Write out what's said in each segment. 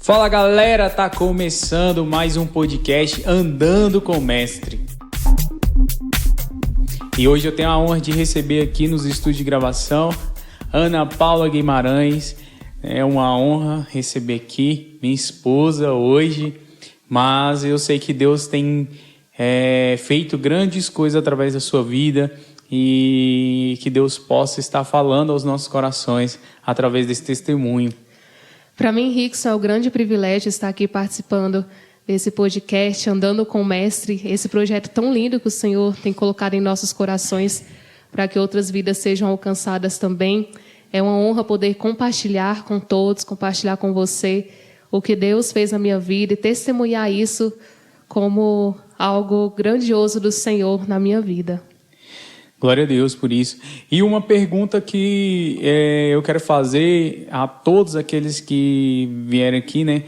Fala galera, tá começando mais um podcast Andando com o Mestre. E hoje eu tenho a honra de receber aqui nos estúdios de gravação Ana Paula Guimarães. É uma honra receber aqui minha esposa hoje, mas eu sei que Deus tem feito grandes coisas através da sua vida e que Deus possa estar falando aos nossos corações através desse testemunho. Para mim, Rickson, é um grande privilégio estar aqui participando desse podcast, Andando com o Mestre, esse projeto tão lindo que o Senhor tem colocado em nossos corações para que outras vidas sejam alcançadas também. É uma honra poder compartilhar com todos, compartilhar com você o que Deus fez na minha vida e testemunhar isso como algo grandioso do Senhor na minha vida. Glória a Deus por isso. E uma pergunta que eu quero fazer a todos aqueles que vieram aqui, né?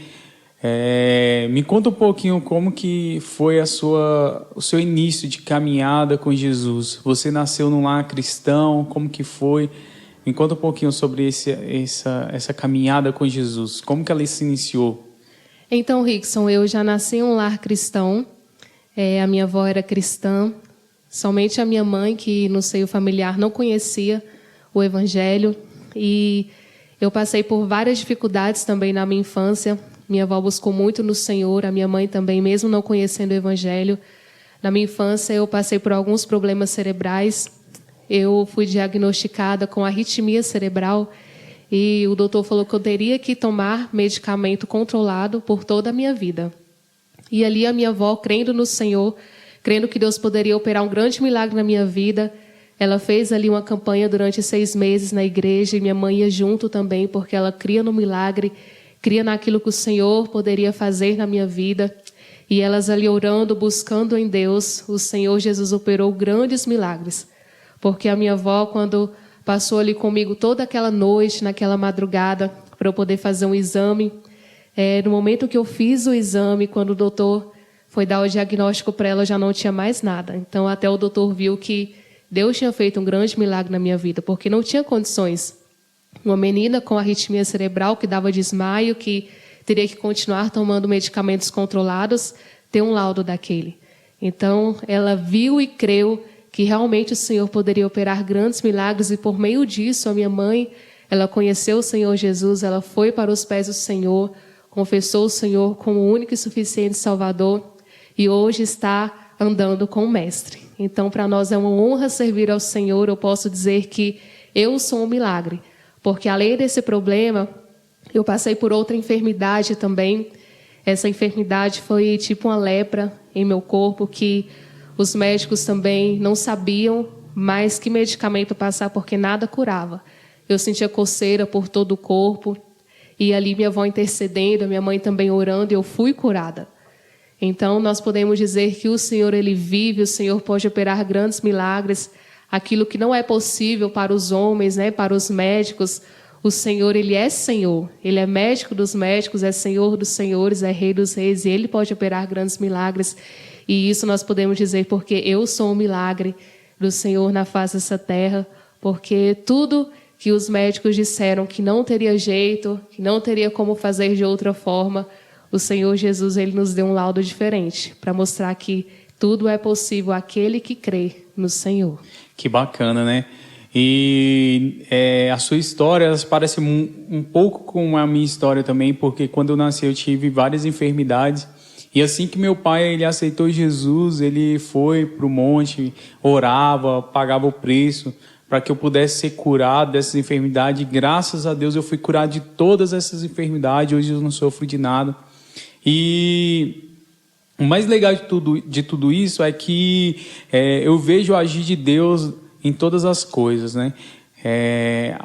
Me conta um pouquinho como que foi o seu início de caminhada com Jesus. Você nasceu num lar cristão, como que foi? Me conta um pouquinho sobre essa caminhada com Jesus. Como que ela se iniciou? Então, Rickson, eu já nasci em um lar cristão. A minha avó era cristã. Somente a minha mãe, que no seio familiar não conhecia o Evangelho. E eu passei por várias dificuldades também na minha infância. Minha avó buscou muito no Senhor, a minha mãe também, mesmo não conhecendo o Evangelho. Na minha infância, eu passei por alguns problemas cerebrais. Eu fui diagnosticada com arritmia cerebral e o doutor falou que eu teria que tomar medicamento controlado por toda a minha vida. E ali a minha avó, crendo no Senhor, crendo que Deus poderia operar um grande milagre na minha vida, ela fez ali uma campanha durante 6 meses na igreja e minha mãe ia junto também, porque ela cria no milagre, cria naquilo que o Senhor poderia fazer na minha vida. E elas ali orando, buscando em Deus, o Senhor Jesus operou grandes milagres. Porque a minha avó, quando passou ali comigo toda aquela noite, naquela madrugada, para eu poder fazer um exame, no momento que eu fiz o exame, quando o doutor foi dar o diagnóstico para ela, já não tinha mais nada. Então, até o doutor viu que Deus tinha feito um grande milagre na minha vida, porque não tinha condições. Uma menina com arritmia cerebral, que dava desmaio, que teria que continuar tomando medicamentos controlados, ter um laudo daquele. Então, ela viu e creu que realmente o Senhor poderia operar grandes milagres, e por meio disso, a minha mãe, ela conheceu o Senhor Jesus, ela foi para os pés do Senhor, confessou o Senhor como o único e suficiente Salvador, e hoje está andando com o Mestre. Então, para nós é uma honra servir ao Senhor. Eu posso dizer que eu sou um milagre, porque além desse problema, eu passei por outra enfermidade também. Essa enfermidade foi tipo uma lepra em meu corpo, que os médicos também não sabiam mais que medicamento passar, porque nada curava. Eu sentia coceira por todo o corpo, e ali minha avó intercedendo, minha mãe também orando, e eu fui curada. Então, nós podemos dizer que o Senhor, Ele vive, o Senhor pode operar grandes milagres. Aquilo que não é possível para os homens, né, para os médicos, o Senhor, Ele é Senhor. Ele é médico dos médicos, é Senhor dos senhores, é Rei dos reis, e Ele pode operar grandes milagres. E isso nós podemos dizer porque eu sou um milagre do Senhor na face dessa terra, porque tudo que os médicos disseram que não teria jeito, que não teria como fazer de outra forma, o Senhor Jesus, Ele nos deu um laudo diferente, para mostrar que tudo é possível àquele que crê no Senhor. Que bacana, né? E a sua história parece um pouco com a minha história também, porque quando eu nasci eu tive várias enfermidades. E assim que meu pai ele aceitou Jesus, ele foi para o monte, orava, pagava o preço para que eu pudesse ser curado dessas enfermidades. E graças a Deus eu fui curado de todas essas enfermidades, hoje eu não sofro de nada. E o mais legal de tudo isso é que eu vejo o agir de Deus em todas as coisas, né?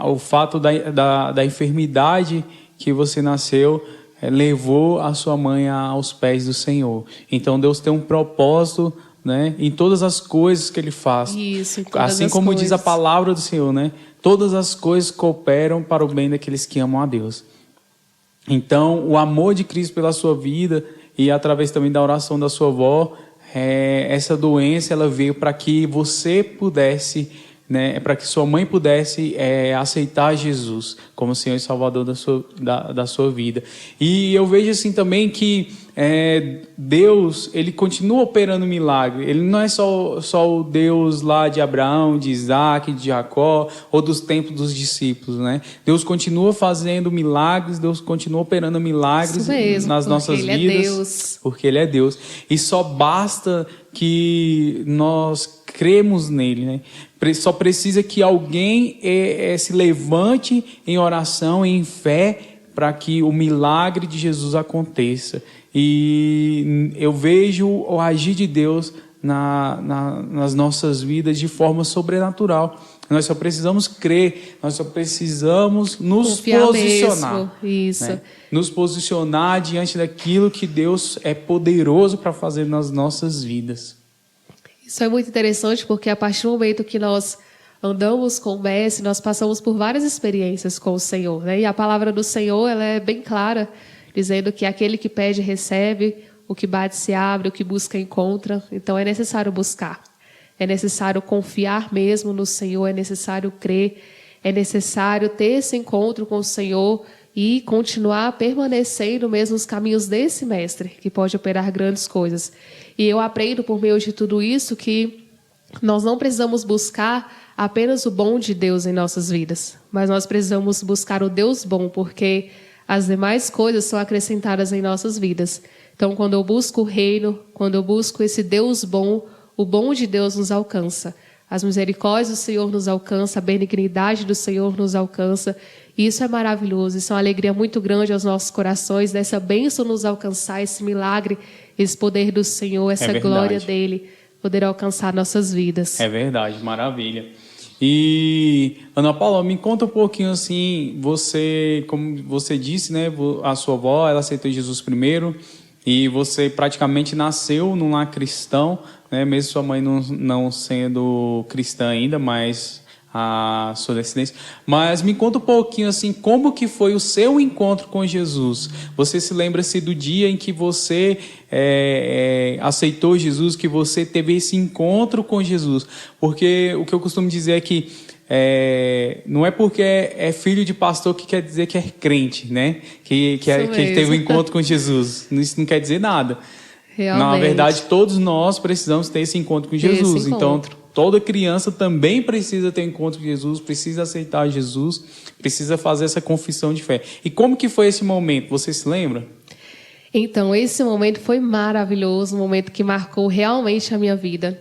O fato da enfermidade que você nasceu levou a sua mãe aos pés do Senhor. Então Deus tem um propósito, né, em todas as coisas que Ele faz. Isso, em todas assim as como coisas. diz a palavra do Senhor, né? Todas as coisas cooperam para o bem daqueles que amam a Deus. Então, o amor de Cristo pela sua vida e através também da oração da sua avó, essa doença ela veio para que você pudesse, né, para que sua mãe pudesse aceitar Jesus como Senhor e Salvador da sua vida. E eu vejo assim também que Deus, ele continua operando milagre. Ele não é só o Deus lá de Abraão, de Isaac, de Jacó, ou dos tempos dos discípulos, né? Deus continua fazendo milagres, Deus continua operando milagres nas nossas vidas. Ele é Deus. Porque Ele é Deus. E só basta que nós cremos nele, né? Só precisa que alguém se levante em oração, em fé, para que o milagre de Jesus aconteça. E eu vejo o agir de Deus nas nossas vidas de forma sobrenatural. Nós só precisamos crer, nós só precisamos nos confiar posicionar. Mesmo. Isso. Né? Nos posicionar diante daquilo que Deus é poderoso para fazer nas nossas vidas. Isso é muito interessante porque a partir do momento que nós andamos com o Mestre, nós passamos por várias experiências com o Senhor, né? E a palavra do Senhor, ela é bem clara, dizendo que aquele que pede recebe, o que bate se abre, o que busca encontra. Então é necessário buscar, é necessário confiar mesmo no Senhor, é necessário crer, é necessário ter esse encontro com o Senhor e continuar permanecendo mesmo nos caminhos desse Mestre, que pode operar grandes coisas. E eu aprendo por meio de tudo isso que nós não precisamos buscar apenas o bom de Deus em nossas vidas, mas nós precisamos buscar o Deus bom, porque as demais coisas são acrescentadas em nossas vidas. Então, quando eu busco o reino, quando eu busco esse Deus bom, o bom de Deus nos alcança. As misericórdias do Senhor nos alcança, a benignidade do Senhor nos alcança. E isso é maravilhoso, isso é uma alegria muito grande aos nossos corações, dessa bênção nos alcançar, esse milagre, esse poder do Senhor, essa glória dele, poder alcançar nossas vidas. É verdade, maravilha. E, Ana Paula, me conta um pouquinho assim, você, como você disse, né, a sua avó, ela aceitou Jesus primeiro, e você praticamente nasceu num lar cristão, né, mesmo sua mãe não sendo cristã ainda, mas a sua descendência. Mas me conta um pouquinho assim, como que foi o seu encontro com Jesus? Você se lembra-se do dia em que você aceitou Jesus, que você teve esse encontro com Jesus? Porque o que eu costumo dizer é que não é porque é filho de pastor que quer dizer que é crente, né? Que teve um encontro com Jesus. Isso não quer dizer nada. Realmente. Na verdade, todos nós precisamos ter esse encontro com Jesus. Então, toda criança também precisa ter encontro com Jesus, precisa aceitar Jesus, precisa fazer essa confissão de fé. E como que foi esse momento? Você se lembra? Então, esse momento foi maravilhoso, um momento que marcou realmente a minha vida.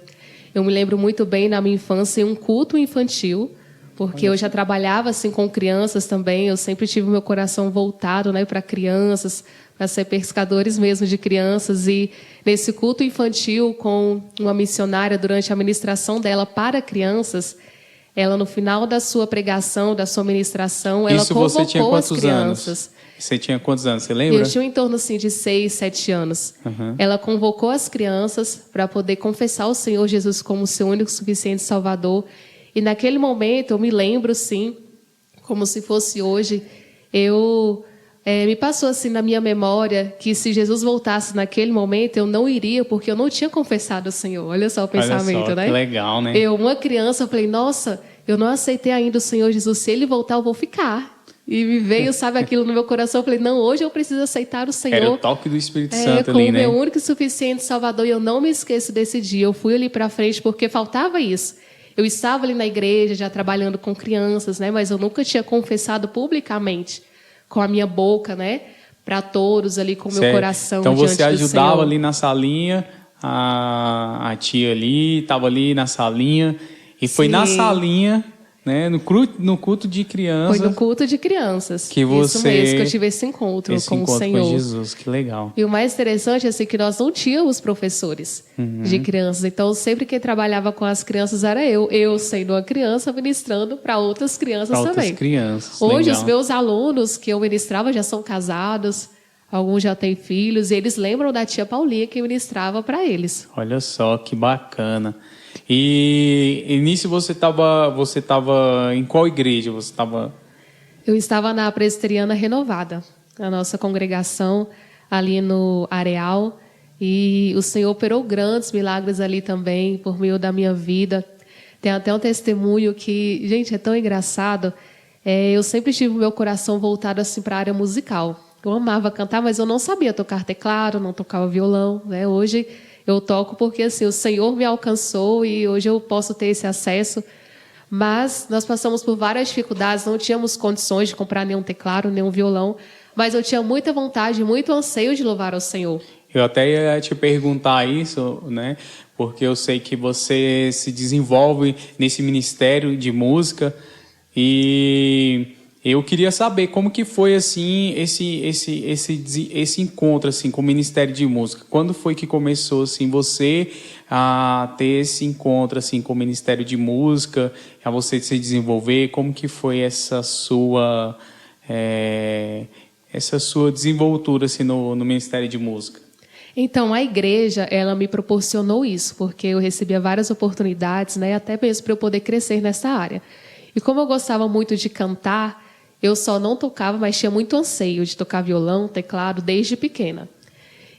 Eu me lembro muito bem, na minha infância, em um culto infantil, porque eu já trabalhava assim com crianças também, eu sempre tive o meu coração voltado, né, para crianças, para ser pescadores mesmo de crianças. E nesse culto infantil com uma missionária, durante a ministração dela para crianças, ela no final da sua pregação, da sua ministração, ela convocou você tinha quantos as crianças. Anos? Você tinha quantos anos, você lembra? Eu tinha em torno assim, de 6, 7 anos. Uhum. Ela convocou as crianças para poder confessar o Senhor Jesus como seu único, suficiente Salvador. E naquele momento, eu me lembro, sim, como se fosse hoje, me passou assim na minha memória que se Jesus voltasse naquele momento, eu não iria, porque eu não tinha confessado o Senhor. Olha só o pensamento, olha só, né? Que legal, né? Eu, uma criança, eu falei, nossa, eu não aceitei ainda o Senhor Jesus, se Ele voltar, eu vou ficar. E me veio, sabe, aquilo no meu coração, eu falei, não, hoje eu preciso aceitar o Senhor. Era o toque do Espírito Santo ali, como né? meu único e suficiente Salvador, e eu não me esqueço desse dia. Eu fui ali para frente porque faltava isso. Eu estava ali na igreja, já trabalhando com crianças, né? Mas eu nunca tinha confessado publicamente, com a minha boca, né? Para todos ali, com o meu coração então diante do Senhor. Então você ajudava ali na salinha, a tia ali, estava ali na salinha, e foi na salinha, né? No culto de crianças. Foi no culto de crianças. Que você... Isso mesmo, que eu tive esse encontro com o Senhor. Com Jesus, que legal. E o mais interessante é assim, que nós não tínhamos professores de crianças. Então, sempre quem trabalhava com as crianças era eu. Eu, sendo uma criança, ministrando para outras crianças também. Outras crianças, hoje, legal. Os meus alunos que eu ministrava já são casados, alguns já têm filhos, e eles lembram da tia Paulinha que ministrava para eles. Olha só, que bacana. E nisso você estava em qual igreja? Eu estava na Presbiteriana Renovada, a nossa congregação ali no Areal, e o Senhor operou grandes milagres ali também por meio da minha vida. Tem até um testemunho que, gente, é tão engraçado. Eu sempre tive o meu coração voltado assim para a área musical. Eu amava cantar, mas eu não sabia tocar teclado, não tocava violão, né? Hoje eu toco porque assim, o Senhor me alcançou e hoje eu posso ter esse acesso. Mas nós passamos por várias dificuldades, não tínhamos condições de comprar nenhum teclado, nenhum violão, mas eu tinha muita vontade, muito anseio de louvar ao Senhor. Eu até ia te perguntar isso, né? Porque eu sei que você se desenvolve nesse ministério de música e eu queria saber como que foi assim esse encontro assim com o Ministério de Música. Quando foi que começou assim você a ter esse encontro assim com o Ministério de Música, a você se desenvolver? Como que foi essa sua desenvoltura assim no Ministério de Música? Então, a igreja, ela me proporcionou isso, porque eu recebia várias oportunidades, né, até mesmo para eu poder crescer nessa área. E como eu gostava muito de cantar, eu só não tocava, mas tinha muito anseio de tocar violão, teclado, desde pequena.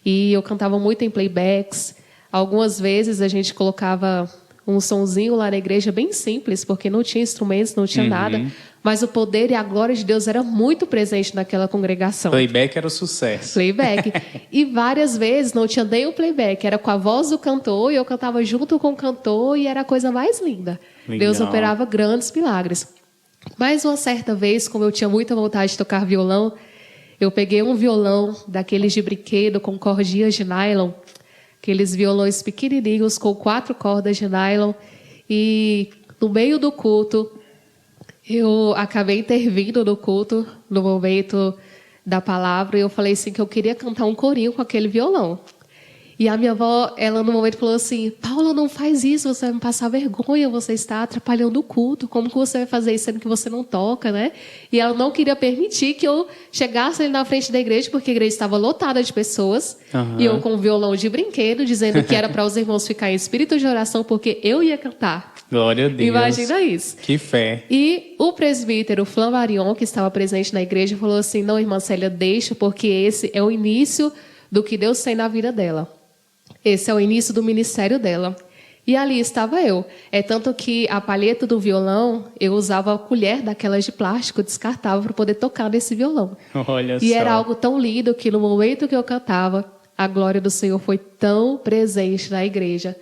E eu cantava muito em playbacks. Algumas vezes a gente colocava um sonzinho lá na igreja bem simples, porque não tinha instrumentos, não tinha nada. Mas o poder e a glória de Deus era muito presente naquela congregação. Playback era o sucesso. Playback. E várias vezes não tinha nem o playback, era com a voz do cantor e eu cantava junto com o cantor e era a coisa mais linda. Legal. Deus operava grandes milagres. Mas uma certa vez, como eu tinha muita vontade de tocar violão, eu peguei um violão daqueles de brinquedo com cordinhas de nylon, aqueles violões pequenininhos com 4 cordas de nylon, e no meio do culto eu acabei intervindo no culto, no momento da palavra, e eu falei assim que eu queria cantar um corinho com aquele violão. E a minha avó, ela no momento falou assim, Paula, não faz isso, você vai me passar vergonha, você está atrapalhando o culto, como que você vai fazer isso sendo que você não toca, né? E ela não queria permitir que eu chegasse ali na frente da igreja, porque a igreja estava lotada de pessoas, e eu com um violão de brinquedo, dizendo que era para os irmãos ficarem em espírito de oração, porque eu ia cantar. Glória a Deus. Imagina isso. Que fé. E o presbítero Flamarion, que estava presente na igreja, falou assim, não, irmã Célia, deixa, porque esse é o início do que Deus tem na vida dela. Esse é o início do ministério dela. E ali estava eu. É tanto que a palheta do violão, eu usava a colher daquelas de plástico descartável para poder tocar nesse violão. Olha e só. era algo tão lindo que no momento que eu cantava, a glória do Senhor foi tão presente na igreja.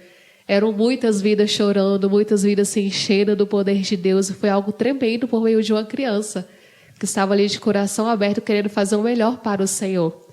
Eram muitas vidas chorando, muitas vidas se enchendo do poder de Deus. E foi algo tremendo por meio de uma criança que estava ali de coração aberto, querendo fazer o melhor para o Senhor.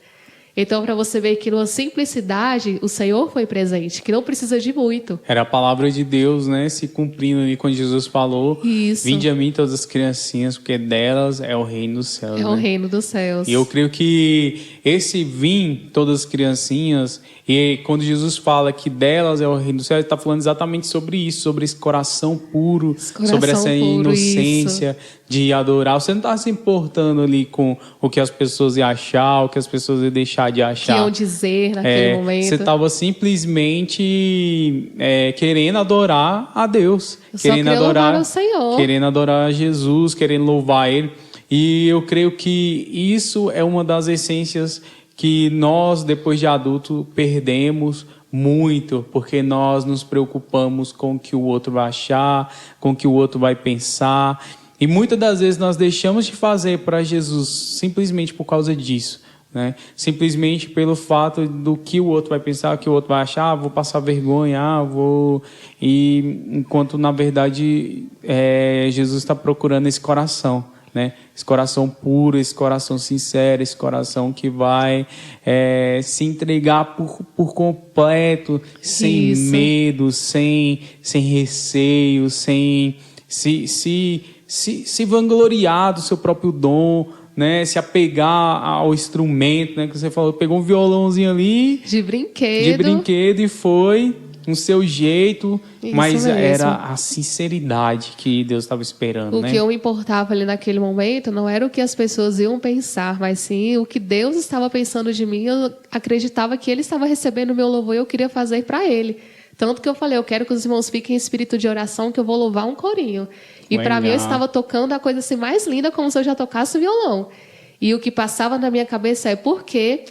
Então, para você ver que numa simplicidade, o Senhor foi presente, que não precisa de muito. Era a palavra de Deus, né, se cumprindo ali quando Jesus falou. Isso. Vinde a mim todas as criancinhas, porque delas é o reino dos céus. É o reino dos céus. E eu creio que esse vim todas as criancinhas, e quando Jesus fala que delas é o reino dos céus, ele está falando exatamente sobre isso, sobre esse coração puro, sobre essa inocência de adorar. Você não está se importando ali com o que as pessoas iam achar, o que as pessoas iam deixar de achar. Que iam dizer naquele momento. Você estava simplesmente querendo adorar a Deus. Querendo adorar o Senhor. Querendo adorar Jesus, querendo louvar Ele. E eu creio que isso é uma das essências que nós, depois de adulto, perdemos muito, porque nós nos preocupamos com o que o outro vai achar, com o que o outro vai pensar. E muitas das vezes nós deixamos de fazer para Jesus simplesmente por causa disso, né? Simplesmente pelo fato do que o outro vai pensar, o que o outro vai achar, vou passar vergonha, vou... E enquanto, na verdade, Jesus está procurando esse coração, né? Esse coração puro, esse coração sincero, esse coração que vai se entregar por completo, sem medo, sem receio, sem se vangloriar do seu próprio dom, né? Se apegar ao instrumento, né? Que você falou, pegou um violãozinho ali de brinquedo e foi no seu jeito, isso mas mesmo. Era a sinceridade que Deus estava esperando, né? O que eu importava ali naquele momento não era o que as pessoas iam pensar, mas sim o que Deus estava pensando de mim. Eu acreditava que Ele estava recebendo o meu louvor e eu queria fazer para Ele. Tanto que eu falei, eu quero que os irmãos fiquem em espírito de oração, que eu vou louvar um corinho. E para mim eu estava tocando a coisa assim mais linda, como se eu já tocasse violão. E o que passava na minha cabeça é porque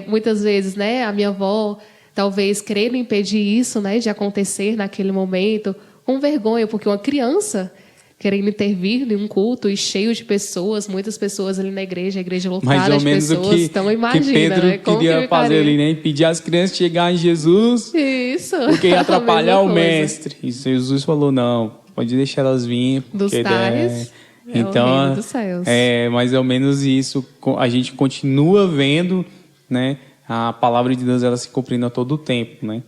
muitas vezes, né, a minha avó talvez querendo impedir isso, né, de acontecer naquele momento, com vergonha, porque uma criança querendo intervir em um culto e cheio de pessoas, muitas pessoas ali na igreja, a igreja lotada Mais ou de menos pessoas. o que, Então imagina, que Pedro né? Como queria que fazer ali, né? Pedir às crianças chegar em Jesus, Isso. porque ia atrapalhar A o mesma coisa. mestre. E Jesus falou, não, pode deixar elas vir. Dos porque tais, é o reino dos céus. é mais ou menos isso. A gente continua vendo, né? A palavra de Deus, ela se cumprindo a todo tempo, né?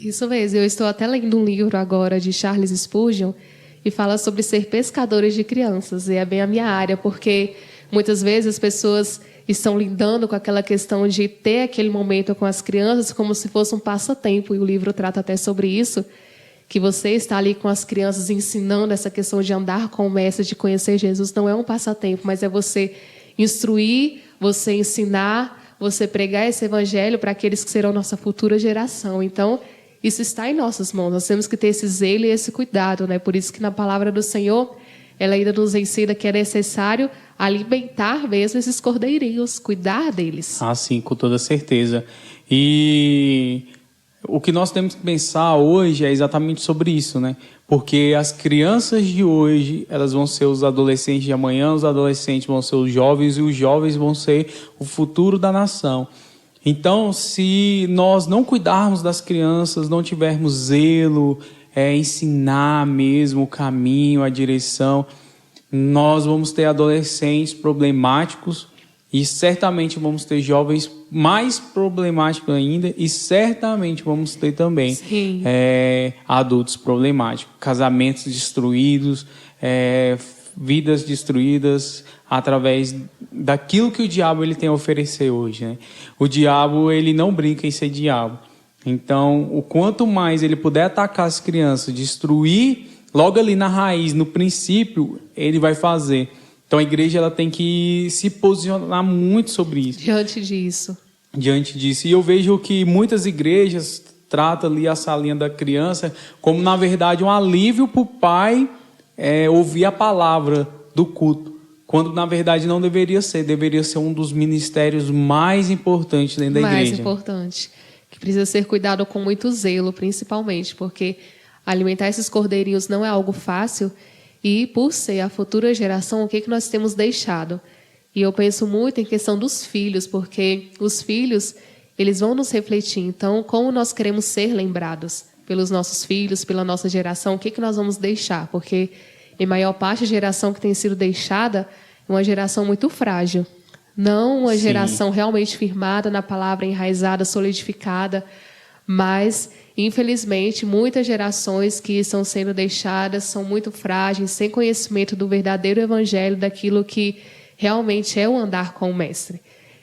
Isso mesmo. Eu estou até lendo um livro agora de Charles Spurgeon e fala sobre ser pescadores de crianças. E é bem a minha área, porque muitas vezes as pessoas estão lidando com aquela questão de ter aquele momento com as crianças como se fosse um passatempo. E o livro trata até sobre isso, que você está ali com as crianças ensinando essa questão de andar com o mestre, de conhecer Jesus. Não é um passatempo, mas é você instruir, você ensinar, você pregar esse evangelho para aqueles que serão nossa futura geração. Então, isso está em nossas mãos. Nós temos que ter esse zelo e esse cuidado, né? Por isso que na palavra do Senhor, ela ainda nos ensina que é necessário alimentar mesmo esses cordeirinhos, cuidar deles. Ah, sim, com toda certeza. E o que nós temos que pensar hoje é exatamente sobre isso, né? Porque as crianças de hoje, elas vão ser os adolescentes de amanhã, os adolescentes vão ser os jovens e os jovens vão ser o futuro da nação. Então, se nós não cuidarmos das crianças, não tivermos zelo, ensinar mesmo o caminho, a direção, nós vamos ter adolescentes problemáticos e certamente vamos ter jovens mais problemáticos ainda e certamente vamos ter também adultos problemáticos, casamentos destruídos, vidas destruídas através daquilo que o diabo ele tem a oferecer hoje, né? O diabo ele não brinca em ser diabo. Então, o quanto mais ele puder atacar as crianças, destruir logo ali na raiz, no princípio, ele vai fazer. Então, a igreja ela tem que se posicionar muito sobre isso. Diante disso. E eu vejo que muitas igrejas tratam ali a salinha da criança como, na verdade, um alívio para o pai ouvir a palavra do culto. Quando, na verdade, não deveria ser. Deveria ser um dos ministérios mais importantes dentro da igreja. Mais importante. Que precisa ser cuidado com muito zelo, principalmente, porque alimentar esses cordeirinhos não é algo fácil. E, por ser a futura geração, o que nós temos deixado? E eu penso muito em questão dos filhos, porque os filhos, eles vão nos refletir. Então, como nós queremos ser lembrados pelos nossos filhos, pela nossa geração, o que nós vamos deixar? Porque, em maior parte, a geração que tem sido deixada é uma geração muito frágil. Não uma geração realmente firmada na palavra, enraizada, solidificada, mas, infelizmente, muitas gerações que estão sendo deixadas são muito frágeis, sem conhecimento do verdadeiro evangelho, daquilo que realmente é o andar com o mestre.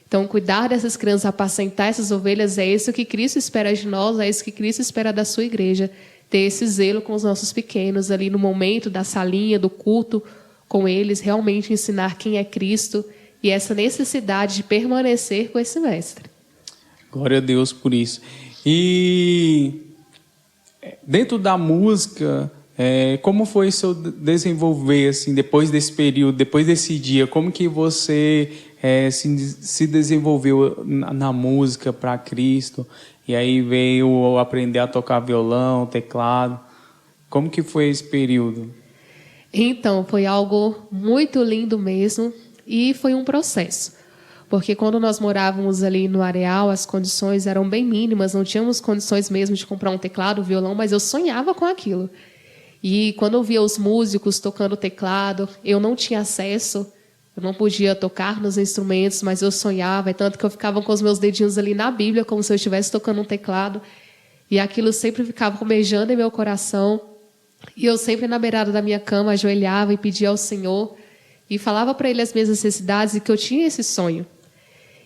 Então, cuidar dessas crianças, apacentar essas ovelhas, é isso que Cristo espera de nós, é isso que Cristo espera da sua igreja. Ter esse zelo com os nossos pequenos, ali no momento da salinha, do culto, com eles, realmente ensinar quem é Cristo e essa necessidade de permanecer com esse mestre. Glória a Deus por isso. E dentro da música, como foi seu desenvolver, assim, depois desse período, depois desse dia? Como que você se desenvolveu na música para Cristo? E aí veio aprender a tocar violão, teclado. Como que foi esse período? Então, foi algo muito lindo mesmo e foi um processo. Porque quando nós morávamos ali no Areal, as condições eram bem mínimas, não tínhamos condições mesmo de comprar um teclado, um violão, mas eu sonhava com aquilo. E quando eu via os músicos tocando teclado, eu não tinha acesso, eu não podia tocar nos instrumentos, mas eu sonhava, tanto que eu ficava com os meus dedinhos ali na Bíblia, como se eu estivesse tocando um teclado, e aquilo sempre ficava romejando em meu coração, e eu sempre na beirada da minha cama ajoelhava e pedia ao Senhor, e falava para Ele as minhas necessidades, e que eu tinha esse sonho.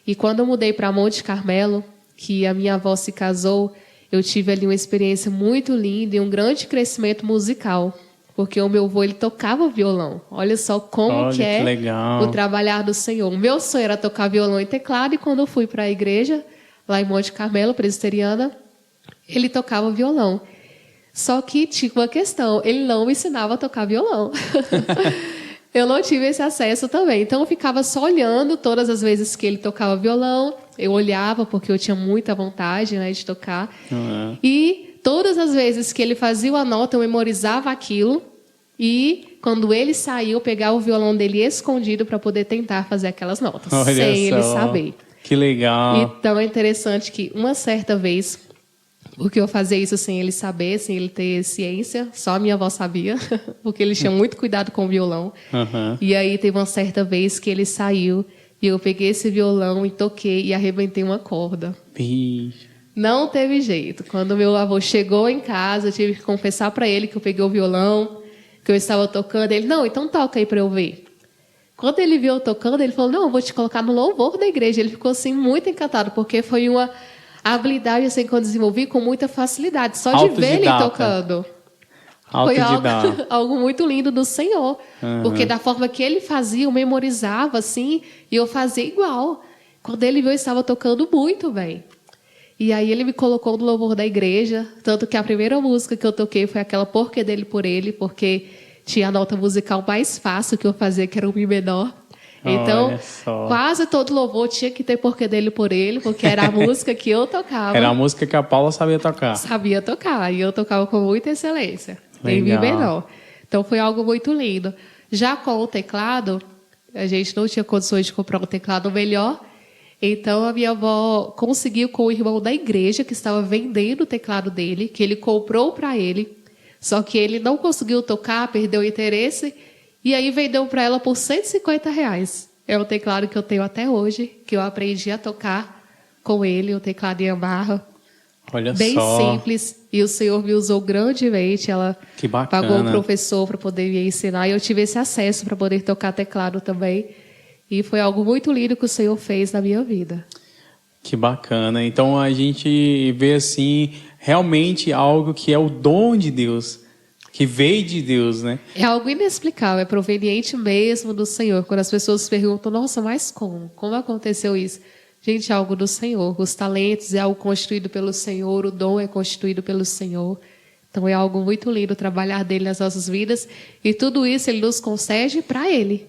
E quando eu mudei para Monte Carmelo, que a minha avó se casou, eu tive ali uma experiência muito linda e um grande crescimento musical, porque o meu avô ele tocava violão. Olha só como que é legal. O trabalhar do Senhor. O meu sonho era tocar violão e teclado, e quando eu fui para a igreja, lá em Monte Carmelo, presbiteriana, ele tocava violão. Só que tinha uma questão, ele não me ensinava a tocar violão. Eu não tive esse acesso também. Então, eu ficava só olhando todas as vezes que ele tocava violão. Eu olhava, porque eu tinha muita vontade, né, de tocar. E todas as vezes que ele fazia uma nota, eu memorizava aquilo. E quando ele saiu, eu pegava o violão dele escondido para poder tentar fazer aquelas notas, Olha sem ele só. saber. Que legal. Então é interessante que uma certa vez, porque eu fazia isso sem ele saber, sem ele ter ciência, só a minha avó sabia, porque ele tinha muito cuidado com o violão. Uhum. E aí teve uma certa vez que ele saiu e eu peguei esse violão e toquei e arrebentei uma corda. Bicho. Não teve jeito. Quando meu avô chegou em casa, eu tive que confessar para ele que eu peguei o violão, que eu estava tocando. Ele, não, então toca aí para eu ver. Quando ele viu eu tocando, ele falou, não, eu vou te colocar no louvor da igreja. Ele ficou assim muito encantado, porque foi uma habilidade assim, que eu desenvolvi com muita facilidade, só de ver ele tocando. Foi algo muito lindo do Senhor. Uhum. Porque da forma que ele fazia, eu memorizava assim, e eu fazia igual. Quando ele viu, eu estava tocando muito bem. E aí ele me colocou no louvor da igreja, tanto que a primeira música que eu toquei foi aquela Porquê dele por ele, porque tinha a nota musical mais fácil que eu fazia, que era o Mi menor. Então, quase todo louvor tinha que ter Porquê dele por ele, porque era a música que eu tocava. Era a música que a Paula sabia tocar. Sabia tocar, e eu tocava com muita excelência. Em Mi menor. Então foi algo muito lindo. Já com o teclado, a gente não tinha condições de comprar um teclado melhor. Então, a minha avó conseguiu com o irmão da igreja, que estava vendendo o teclado dele, que ele comprou para ele. Só que ele não conseguiu tocar, perdeu o interesse. E aí, vendeu para ela por R$150. É o teclado que eu tenho até hoje, que eu aprendi a tocar com ele, o teclado Yamaha. Olha bem só. simples. E o Senhor me usou grandemente. Ela que bacana. Pagou um professor para poder me ensinar. E eu tive esse acesso para poder tocar teclado também. E foi algo muito lindo que o Senhor fez na minha vida. Que bacana. Então a gente vê assim, realmente algo que é o dom de Deus, que veio de Deus, né? É algo inexplicável, é proveniente mesmo do Senhor. Quando as pessoas perguntam, nossa, mas como? Como aconteceu isso? Gente, é algo do Senhor. Os talentos é algo construído pelo Senhor, o dom é constituído pelo Senhor. Então é algo muito lindo trabalhar dele nas nossas vidas. E tudo isso ele nos concede para ele.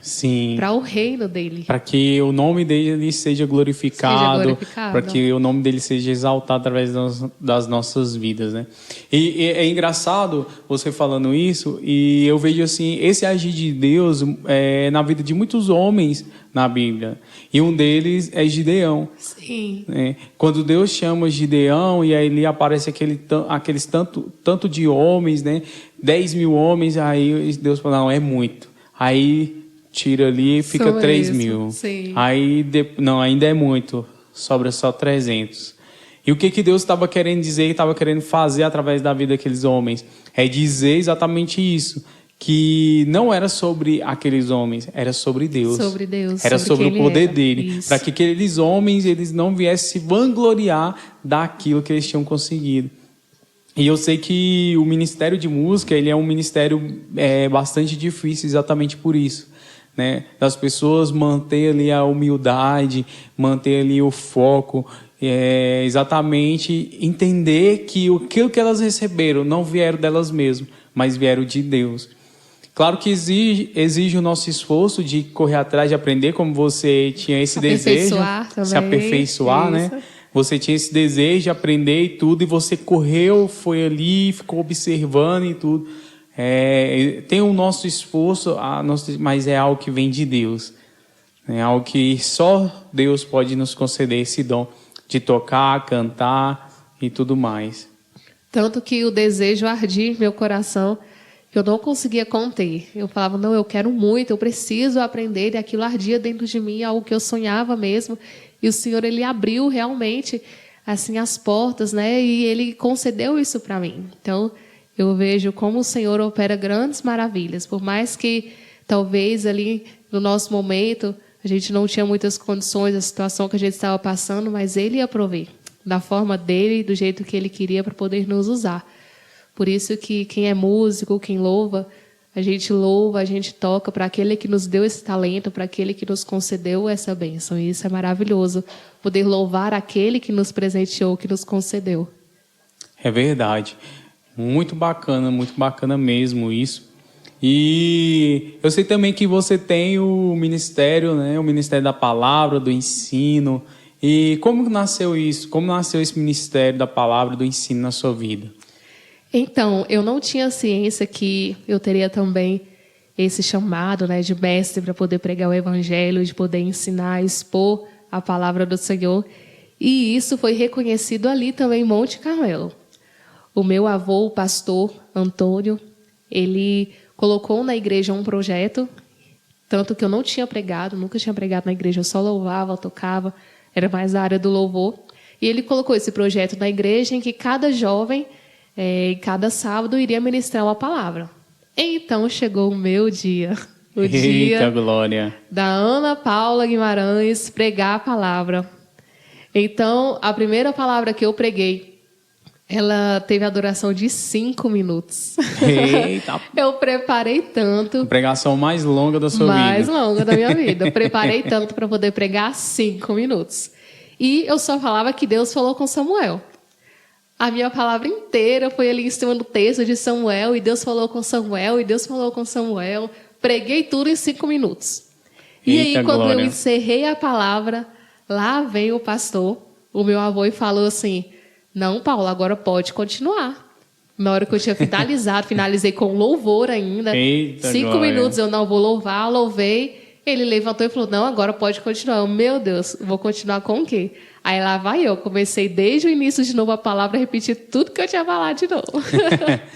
Sim. Para o reino dele. Para que o nome dele seja glorificado, para que o nome dele seja exaltado através das nossas vidas, né? E é engraçado você falando isso, e eu vejo assim, esse agir de Deus na vida de muitos homens na Bíblia. E um deles é Gideão. Sim. Quando Deus chama Gideão, e aí ali aparece aqueles tanto de homens, né? 10 mil homens, aí Deus fala, não, é muito. Aí tira ali e fica 3 mil. Sim. Aí, não, ainda é muito. Sobra só 300. E o que Deus estava querendo dizer e estava querendo fazer através da vida daqueles homens? É dizer exatamente isso. Que não era sobre aqueles homens, era sobre Deus. Sobre Deus. Era sobre o poder dele. Para que aqueles homens eles não viessem se vangloriar daquilo que eles tinham conseguido. E eu sei que o ministério de música ele é um ministério bastante difícil exatamente por isso. Né, das pessoas manter ali a humildade, manter ali o foco, exatamente entender que aquilo que elas receberam não vieram delas mesmas, mas vieram de Deus. Claro que exige o nosso esforço de correr atrás, de aprender, como você tinha esse desejo, se aperfeiçoar, né? Você tinha esse desejo de aprender e tudo, e você correu, foi ali, ficou observando e tudo. Tem o nosso esforço, mas é algo que vem de Deus. É algo que só Deus pode nos conceder esse dom de tocar, cantar e tudo mais. Tanto que o desejo ardia em meu coração, que eu não conseguia conter. Eu falava, não, eu quero muito, eu preciso aprender, e aquilo ardia dentro de mim, algo que eu sonhava mesmo. E o Senhor, Ele abriu realmente assim, as portas, né? E Ele concedeu isso para mim. Então, eu vejo como o Senhor opera grandes maravilhas. Por mais que, talvez, ali no nosso momento, a gente não tinha muitas condições, a situação que a gente estava passando, mas Ele ia prover, da forma dEle, do jeito que Ele queria, para poder nos usar. Por isso que quem é músico, quem louva, a gente toca para aquele que nos deu esse talento, para aquele que nos concedeu essa bênção. E isso é maravilhoso, poder louvar aquele que nos presenteou, que nos concedeu. É verdade. Muito bacana mesmo isso. E eu sei também que você tem o ministério, né? O ministério da palavra, do ensino. E como nasceu isso? Como nasceu esse ministério da palavra, do ensino na sua vida? Então, eu não tinha ciência que eu teria também esse chamado, né, de mestre para poder pregar o evangelho, de poder ensinar, expor a palavra do Senhor. E isso foi reconhecido ali também em Monte Carmelo. O meu avô, o pastor Antônio, ele colocou na igreja um projeto, tanto que eu não tinha pregado, nunca tinha pregado na igreja, eu só louvava, tocava, era mais da área do louvor. E ele colocou esse projeto na igreja em que cada jovem, cada sábado, iria ministrar uma palavra. Então chegou o meu dia, o dia glória da Ana Paula Guimarães pregar a palavra. Então, a primeira palavra que eu preguei, ela teve a duração de 5 minutos. Eita. Eu preparei tanto. A pregação mais longa da sua vida. Mais longa da minha vida. Eu preparei tanto para poder pregar 5 minutos. E eu só falava que Deus falou com Samuel. A minha palavra inteira foi ali em cima do texto de Samuel, e Deus falou com Samuel, e Deus falou com Samuel. Preguei tudo em 5 minutos. E Eita, aí, quando glória. eu encerrei a palavra, lá veio o pastor, o meu avô, e falou assim: não, Paulo, agora pode continuar. Na hora que eu tinha finalizado, finalizei com louvor ainda. Eita, 5 glória. minutos eu não vou louvar, louvei. Ele levantou e falou: não, agora pode continuar. Eu, meu Deus, vou continuar com o quê? Aí lá vai eu. Comecei desde o início de novo a palavra, repetir tudo que eu tinha falado de novo.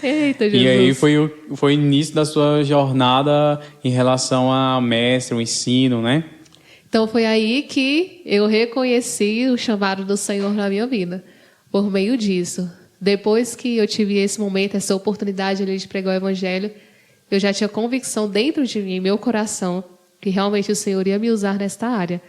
Eita, Jesus. E aí foi o início da sua jornada em relação a mestre, o ensino, né? Então foi aí que eu reconheci o chamado do Senhor na minha vida, por meio disso. Depois que eu tive esse momento, essa oportunidade ali de pregar o evangelho, eu já tinha convicção dentro de mim, em meu coração, que realmente o Senhor ia me usar nesta área.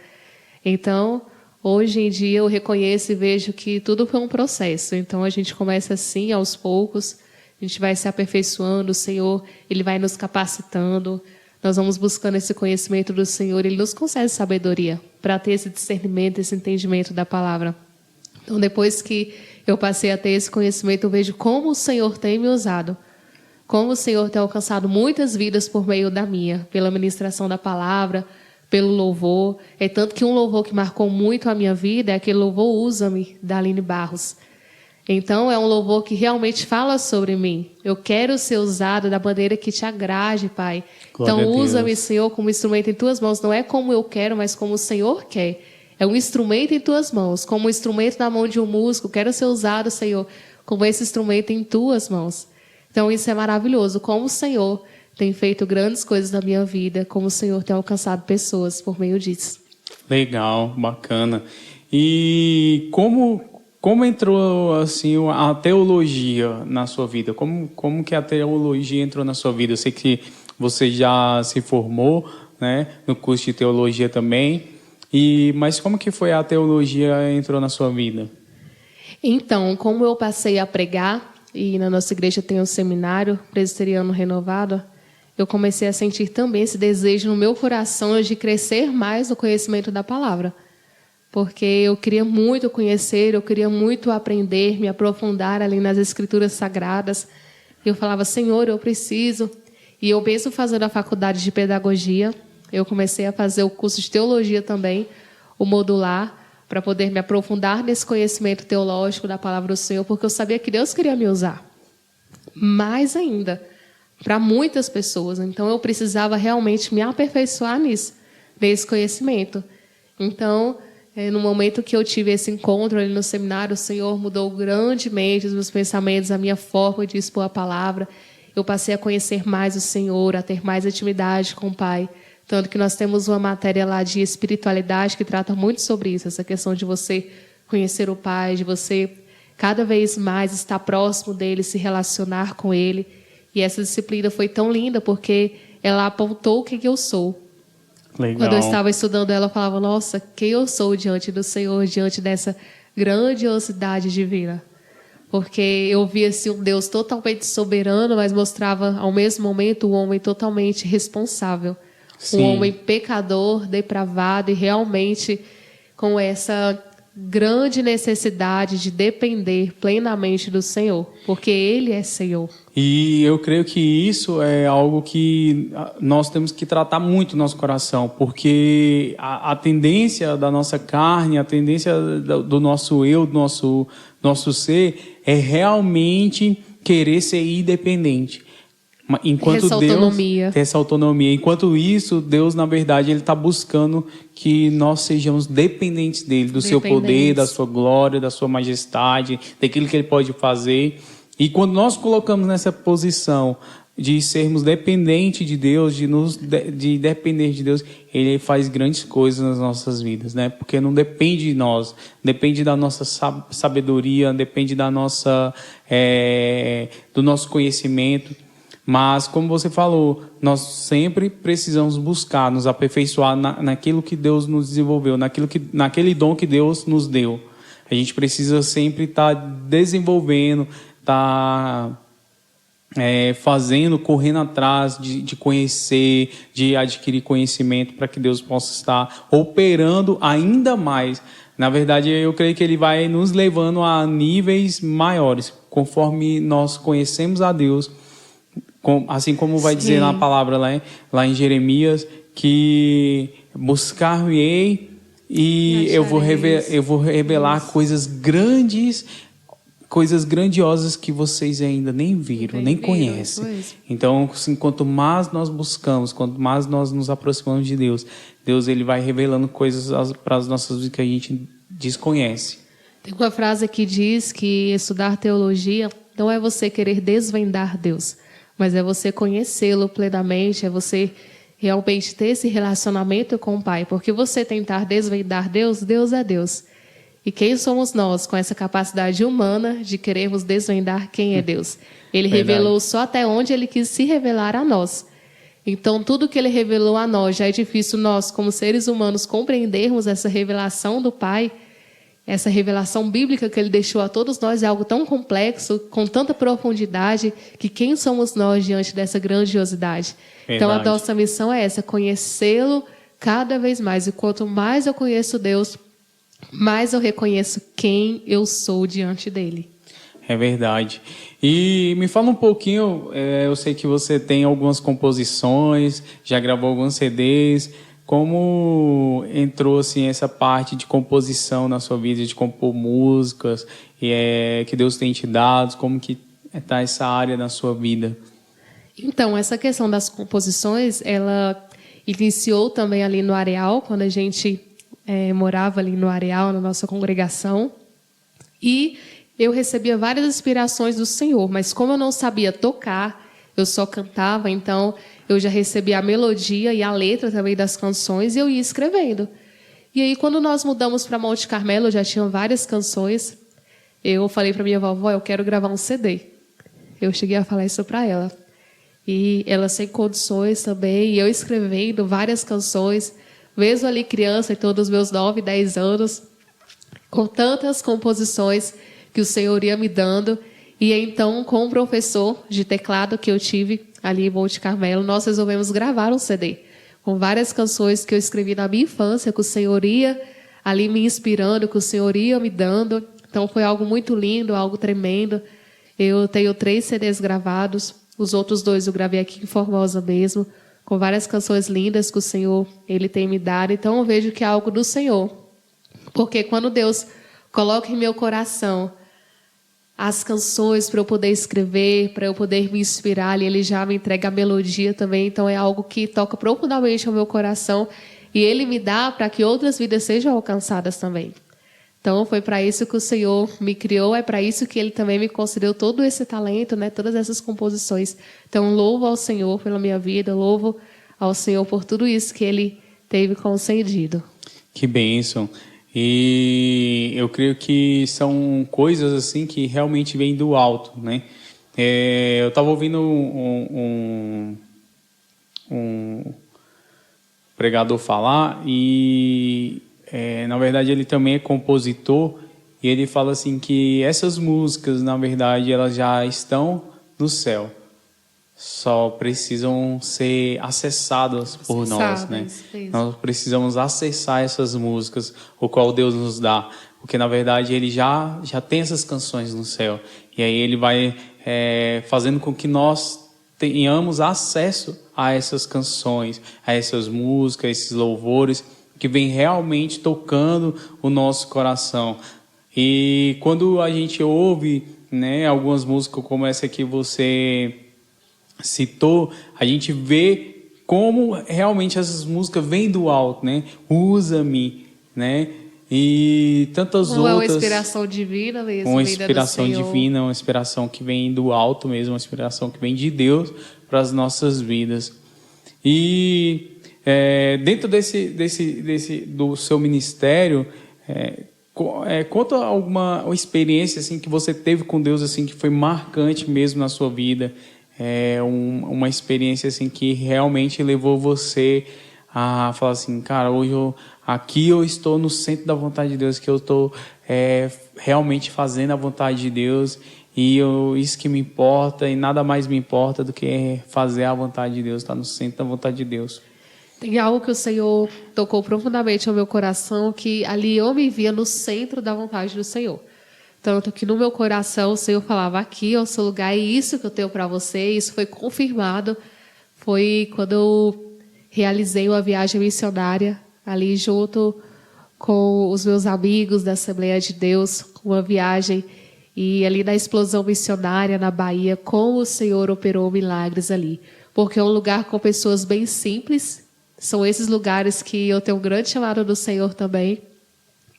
Então, hoje em dia eu reconheço e vejo que tudo foi um processo. Então a gente começa assim, aos poucos, a gente vai se aperfeiçoando, o Senhor, Ele vai nos capacitando, nós vamos buscando esse conhecimento do Senhor, Ele nos concede sabedoria para ter esse discernimento, esse entendimento da palavra. Então, depois que eu passei a ter esse conhecimento, eu vejo como o Senhor tem me usado, como o Senhor tem alcançado muitas vidas por meio da minha, pela ministração da palavra, pelo louvor. É tanto que um louvor que marcou muito a minha vida é aquele louvor Usa-me, da Aline Barros. Então, é um louvor que realmente fala sobre mim. Eu quero ser usado da maneira que te agrade, Pai. Glória Então, a Deus. usa-me, Senhor, como instrumento em Tuas mãos. Não é como eu quero, mas como o Senhor quer. É um instrumento em Tuas mãos, como um instrumento na mão de um músico. Quero ser usado, Senhor, como esse instrumento em Tuas mãos. Então, isso é maravilhoso. Como o Senhor tem feito grandes coisas na minha vida, como o Senhor tem alcançado pessoas por meio disso. Legal, bacana. E como entrou assim a teologia na sua vida? Como que a teologia entrou na sua vida? Eu sei que você já se formou, né, no curso de teologia também. Mas como que foi a teologia entrou na sua vida? Então, como eu passei a pregar, e na nossa igreja tem um seminário presbiteriano renovado, eu comecei a sentir também esse desejo no meu coração de crescer mais no conhecimento da palavra. Porque eu queria muito conhecer, eu queria muito aprender, me aprofundar ali nas escrituras sagradas. Eu falava: Senhor, eu preciso. E eu mesmo fazendo a faculdade de pedagogia, eu comecei a fazer o curso de teologia também, o modular, para poder me aprofundar nesse conhecimento teológico da palavra do Senhor, porque eu sabia que Deus queria me usar. Mais ainda, para muitas pessoas. Então, eu precisava realmente me aperfeiçoar nisso, nesse conhecimento. Então, no momento que eu tive esse encontro ali no seminário, o Senhor mudou grandemente os meus pensamentos, a minha forma de expor a palavra. Eu passei a conhecer mais o Senhor, a ter mais intimidade com o Pai. Tanto que nós temos uma matéria lá de espiritualidade que trata muito sobre isso, essa questão de você conhecer o Pai, de você cada vez mais estar próximo dele, se relacionar com ele. E essa disciplina foi tão linda porque ela apontou o que eu sou. Legal. Quando eu estava estudando ela, eu falava: nossa, quem eu sou diante do Senhor, diante dessa grandiosidade divina. Porque eu via assim, um Deus totalmente soberano, mas mostrava ao mesmo momento um homem totalmente responsável. Sim. Um homem pecador, depravado e realmente com essa grande necessidade de depender plenamente do Senhor, porque Ele é Senhor. E eu creio que isso é algo que nós temos que tratar muito no nosso coração, porque a tendência da nossa carne, a tendência do nosso eu, do nosso ser, é realmente querer ser independente. Enquanto essa Deus autonomia. tem essa autonomia, enquanto isso, Deus, na verdade, Ele está buscando que nós sejamos dependentes dEle, do seu poder, da sua glória, da sua majestade, daquilo que Ele pode fazer. E quando nós colocamos nessa posição de sermos dependentes de Deus, de depender de Deus, Ele faz grandes coisas nas nossas vidas, né? Porque não depende de nós, depende da nossa sabedoria, depende da nossa, do nosso conhecimento. Mas, como você falou, nós sempre precisamos buscar nos aperfeiçoar naquilo que Deus nos desenvolveu, naquele dom que Deus nos deu. A gente precisa sempre estar desenvolvendo, estar fazendo, correndo atrás de conhecer, de adquirir conhecimento para que Deus possa estar operando ainda mais. Na verdade, eu creio que Ele vai nos levando a níveis maiores, conforme nós conhecemos a Deus. Assim como vai dizer na palavra lá em Jeremias, que buscar-me-ei e eu vou revelar coisas grandes, coisas grandiosas que vocês ainda nem viram, nem conhecem. Então, assim, quanto mais nós buscamos, quanto mais nós nos aproximamos de Deus, Ele vai revelando coisas para as nossas vidas que a gente desconhece. Tem uma frase que diz que estudar teologia não é você querer desvendar Deus, mas é você conhecê-lo plenamente, é você realmente ter esse relacionamento com o Pai. Porque você tentar desvendar Deus, Deus é Deus. E quem somos nós com essa capacidade humana de querermos desvendar quem é Deus? Ele revelou só até onde Ele quis se revelar a nós. Então, tudo que Ele revelou a nós, já é difícil nós, como seres humanos, compreendermos essa revelação do Pai. Essa revelação bíblica que Ele deixou a todos nós é algo tão complexo, com tanta profundidade, que quem somos nós diante dessa grandiosidade? Verdade. Então, a nossa missão é essa, conhecê-lo cada vez mais. E quanto mais eu conheço Deus, mais eu reconheço quem eu sou diante dEle. É verdade. E me fala um pouquinho, eu sei que você tem algumas composições, já gravou alguns CDs. Como entrou assim essa parte de composição na sua vida, de compor músicas que Deus tem te dado? Como que está essa área na sua vida? Então, essa questão das composições, ela iniciou também ali no Areal, quando a gente morava ali no Areal, na nossa congregação. E eu recebia várias inspirações do Senhor, mas como eu não sabia tocar, eu só cantava, então eu já recebia a melodia e a letra também das canções e eu ia escrevendo. E aí, quando nós mudamos para Monte Carmelo, já tinham várias canções. Eu falei para minha vovó, eu quero gravar um CD. Eu cheguei a falar isso para ela. E ela sem condições também, e eu escrevendo várias canções, mesmo ali criança, em todos os meus 9, 10 anos, com tantas composições que o Senhor ia me dando. E então, com o professor de teclado que eu tive ali em Monte Carmelo, nós resolvemos gravar um CD com várias canções que eu escrevi na minha infância, que o Senhor ia ali me inspirando, que o Senhor ia me dando. Então, foi algo muito lindo, algo tremendo. Eu tenho 3 CDs gravados, os outros 2 eu gravei aqui em Formosa mesmo, com várias canções lindas que o Senhor Ele tem me dado. Então, eu vejo que é algo do Senhor. Porque quando Deus coloca em meu coração as canções para eu poder escrever, para eu poder me inspirar, e Ele já me entrega a melodia também, então é algo que toca profundamente ao meu coração, e Ele me dá para que outras vidas sejam alcançadas também. Então foi para isso que o Senhor me criou, é para isso que Ele também me concedeu todo esse talento, né, todas essas composições. Então louvo ao Senhor pela minha vida, louvo ao Senhor por tudo isso que Ele teve concedido. Que bênção! E eu creio que são coisas assim que realmente vêm do alto, né? Eu estava ouvindo um pregador falar e, na verdade, ele também é compositor e ele fala assim que essas músicas, na verdade, elas já estão no céu. Só precisam ser acessadas por nós, né? Nós precisamos acessar essas músicas, o qual Deus nos dá. porque na verdade ele já tem essas canções no céu. E aí ele vai fazendo com que nós tenhamos acesso a essas canções, a essas músicas, esses louvores, que vem realmente tocando o nosso coração. E quando a gente ouve, né, algumas músicas como essa que você citou, a gente vê como realmente essas músicas vêm do alto, né? Usa-me, né? E tantas outras. Uma inspiração divina mesmo. Uma inspiração divina, uma inspiração que vem do alto mesmo, uma inspiração que vem de Deus para as nossas vidas. E dentro do seu ministério, conta alguma experiência assim que você teve com Deus assim que foi marcante mesmo na sua vida, uma experiência assim que realmente levou você a falar assim, cara, hoje aqui eu estou no centro da vontade de Deus, que eu estou realmente fazendo a vontade de Deus, e isso que me importa, e nada mais me importa do que fazer a vontade de Deus, estar no centro da vontade de Deus. Tem algo que o Senhor tocou profundamente ao meu coração, que ali eu me via no centro da vontade do Senhor. Tanto que no meu coração o Senhor falava, aqui é o seu lugar, e isso que eu tenho para você, isso foi confirmado, foi quando eu realizei uma viagem missionária, ali junto com os meus amigos da Assembleia de Deus, uma viagem, e ali na explosão missionária na Bahia, como o Senhor operou milagres ali. Porque é um lugar com pessoas bem simples, são esses lugares que eu tenho um grande chamado do Senhor também.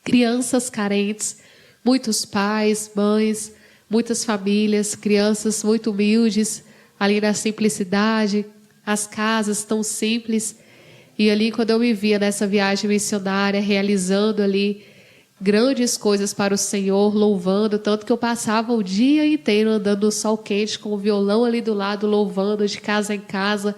Crianças carentes, muitos pais, mães, muitas famílias, crianças muito humildes, ali na simplicidade, as casas tão simples. E ali, quando eu me via nessa viagem missionária, realizando ali grandes coisas para o Senhor, louvando, tanto que eu passava o dia inteiro andando no sol quente, com o violão ali do lado, louvando de casa em casa,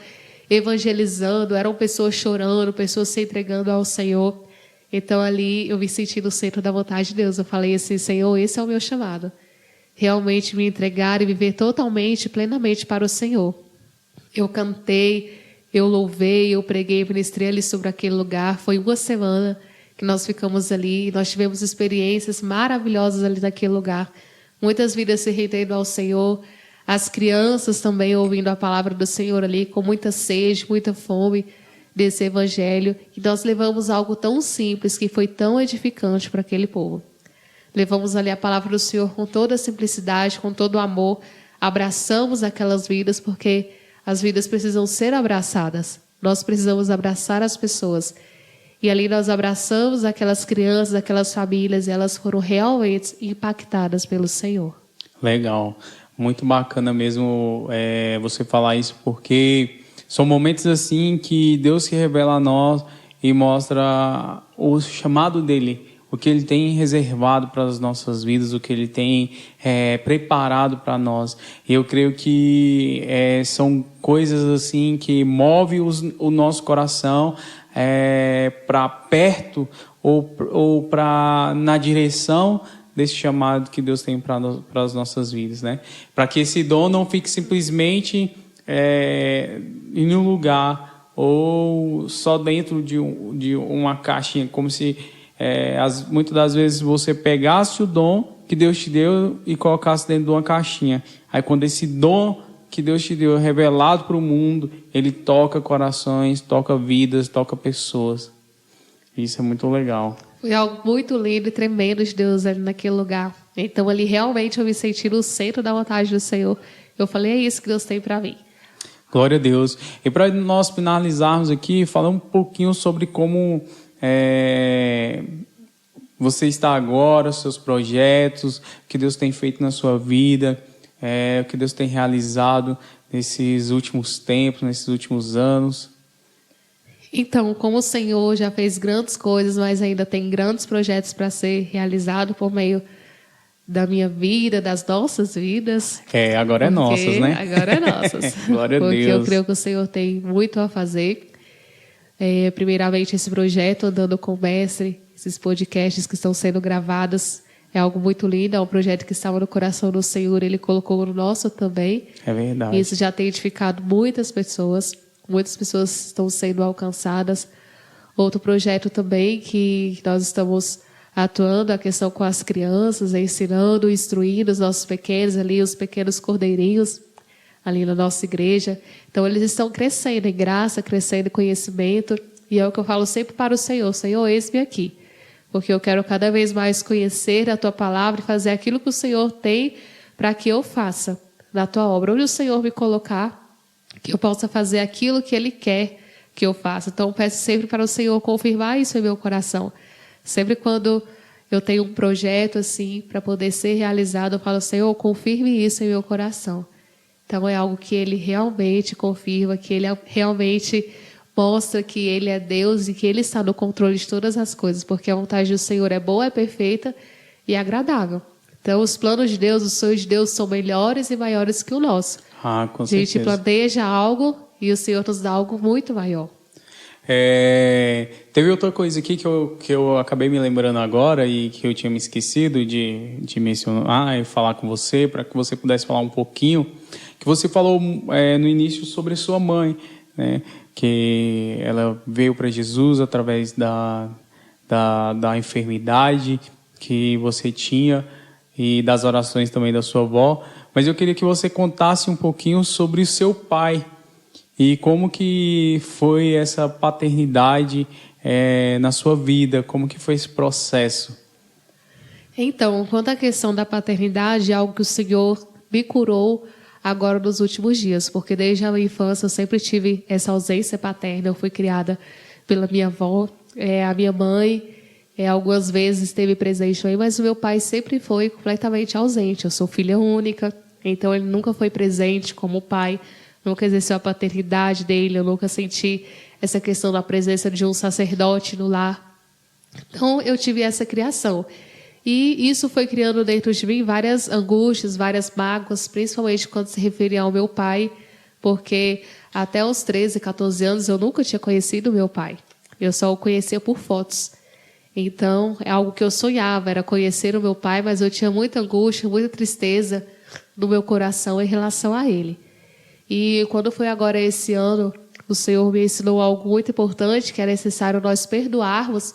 evangelizando. Eram pessoas chorando, pessoas se entregando ao Senhor. Então, ali, eu me senti no centro da vontade de Deus. Eu falei assim, Senhor, esse é o meu chamado. Realmente me entregar e viver totalmente, plenamente para o Senhor. Eu cantei, eu louvei, eu preguei, ministrei ali sobre aquele lugar. Foi uma semana que nós ficamos ali. Nós tivemos experiências maravilhosas ali naquele lugar. Muitas vidas se rendendo ao Senhor. As crianças também ouvindo a palavra do Senhor ali, com muita sede, muita fome desse evangelho. E nós levamos algo tão simples, que foi tão edificante para aquele povo. Levamos ali a palavra do Senhor com toda a simplicidade, com todo o amor. Abraçamos aquelas vidas, porque as vidas precisam ser abraçadas. Nós precisamos abraçar as pessoas. E ali nós abraçamos aquelas crianças, aquelas famílias, e elas foram realmente impactadas pelo Senhor. Legal. Muito bacana mesmo você falar isso, porque são momentos assim que Deus se revela a nós e mostra o chamado dele, o que ele tem reservado para as nossas vidas, o que ele tem preparado para nós. E eu creio que são coisas assim que movem o nosso coração para perto ou na direção desse chamado que Deus tem para as nossas vidas, né? Para que esse dom não fique simplesmente em um lugar ou só dentro de uma caixinha, como se muitas das vezes você pegasse o dom que Deus te deu e colocasse dentro de uma caixinha. Aí quando esse dom que Deus te deu é revelado para o mundo, ele toca corações, toca vidas, toca pessoas. Isso é muito legal. Foi algo muito lindo e tremendo de Deus ali naquele lugar. Então ali realmente eu me senti no centro da vontade do Senhor. Eu falei, é isso que Deus tem para mim. Glória a Deus. E para nós finalizarmos aqui, falar um pouquinho sobre como você está agora, os seus projetos, o que Deus tem feito na sua vida, o que Deus tem realizado nesses últimos tempos, nesses últimos anos. Então, como o Senhor já fez grandes coisas, mas ainda tem grandes projetos para ser realizado por meio da minha vida, das nossas vidas. Agora é nossas, né? Agora é nossas. Glória a Deus. Porque eu creio que o Senhor tem muito a fazer. Primeiramente, esse projeto Andando com o Mestre, esses podcasts que estão sendo gravados, é algo muito lindo, é um projeto que estava no coração do Senhor, Ele colocou no nosso também. É verdade. E isso já tem edificado muitas pessoas estão sendo alcançadas. Outro projeto também que nós estamos atuando a questão com as crianças, ensinando, instruindo os nossos pequenos ali, os pequenos cordeirinhos ali na nossa igreja. Então, eles estão crescendo em graça, crescendo em conhecimento. E é o que eu falo sempre para o Senhor: Senhor, eis-me aqui. Porque eu quero cada vez mais conhecer a Tua palavra e fazer aquilo que o Senhor tem para que eu faça na Tua obra. Onde o Senhor me colocar, que eu possa fazer aquilo que Ele quer que eu faça. Então, eu peço sempre para o Senhor confirmar isso em meu coração. Sempre quando eu tenho um projeto assim para poder ser realizado, eu falo: Senhor, confirme isso em meu coração. Então, é algo que Ele realmente confirma, que Ele realmente mostra que Ele é Deus e que Ele está no controle de todas as coisas, porque a vontade do Senhor é boa, é perfeita e é agradável. Então, os planos de Deus, os sonhos de Deus são melhores e maiores que o nosso. Com a gente certeza. planeja algo e o Senhor nos dá algo muito maior. Teve outra coisa aqui que eu acabei me lembrando agora e que eu tinha me esquecido de mencionar e falar com você, para que você pudesse falar um pouquinho, que você falou no início sobre sua mãe, né? Que ela veio para Jesus através da enfermidade que você tinha e das orações também da sua avó. Mas eu queria que você contasse um pouquinho sobre o seu pai e como que foi essa paternidade na sua vida, como que foi esse processo. Então, quanto à questão da paternidade, é algo que o Senhor me curou agora nos últimos dias, porque desde a minha infância eu sempre tive essa ausência paterna. Eu fui criada pela minha avó, a minha mãe algumas vezes esteve presente aí, mas o meu pai sempre foi completamente ausente. Eu sou filha única, então ele nunca foi presente como pai, nunca exerceu a paternidade dele, eu nunca senti essa questão da presença de um sacerdote no lar. Então eu tive essa criação. E isso foi criando dentro de mim várias angústias, várias mágoas, principalmente quando se referia ao meu pai, porque até os 13, 14 anos eu nunca tinha conhecido meu pai. Eu só o conhecia por fotos. Então, é algo que eu sonhava, era conhecer o meu pai, mas eu tinha muita angústia, muita tristeza no meu coração em relação a ele. E quando foi agora esse ano, o Senhor me ensinou algo muito importante, que é necessário nós perdoarmos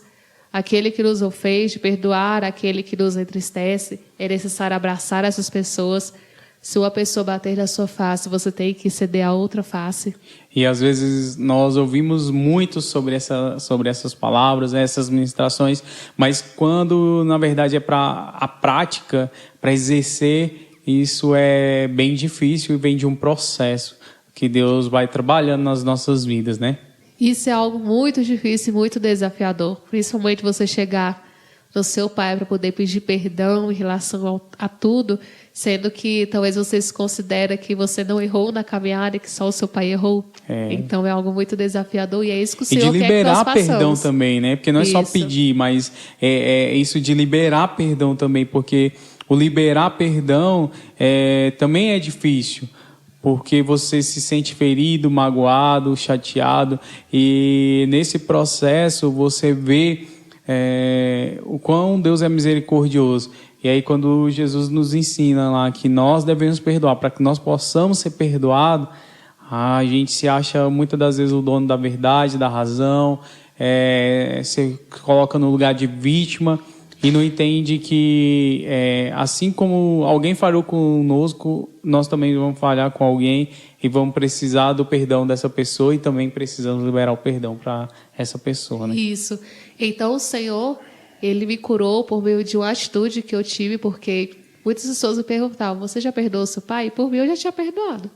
aquele que nos ofende, perdoar aquele que nos entristece. É necessário abraçar essas pessoas. Se uma pessoa bater na sua face, você tem que ceder a outra face. E às vezes nós ouvimos muito sobre essas palavras, essas ministrações, mas quando na verdade é para a prática, para exercer, isso é bem difícil e vem de um processo que Deus vai trabalhando nas nossas vidas, né? Isso é algo muito difícil e muito desafiador, principalmente você chegar no seu pai para poder pedir perdão em relação a tudo, sendo que talvez você se considere que você não errou na caminhada e que só o seu pai errou. Então é algo muito desafiador e é isso que o Senhor quer que nós façamos. E de liberar perdão também, né? Porque não é só pedir, mas é isso de liberar perdão também, porque o liberar perdão também é difícil. Porque você se sente ferido, magoado, chateado, e nesse processo você vê o quão Deus é misericordioso. E aí quando Jesus nos ensina lá que nós devemos perdoar, para que nós possamos ser perdoados, a gente se acha muitas das vezes o dono da verdade, da razão, se coloca no lugar de vítima, e não entende que, assim como alguém falhou conosco, nós também vamos falhar com alguém e vamos precisar do perdão dessa pessoa e também precisamos liberar o perdão para essa pessoa, né? Isso. Então, o Senhor, Ele me curou por meio de uma atitude que eu tive, porque muitas pessoas me perguntavam: você já perdoou seu pai? E por mim, eu já tinha perdoado.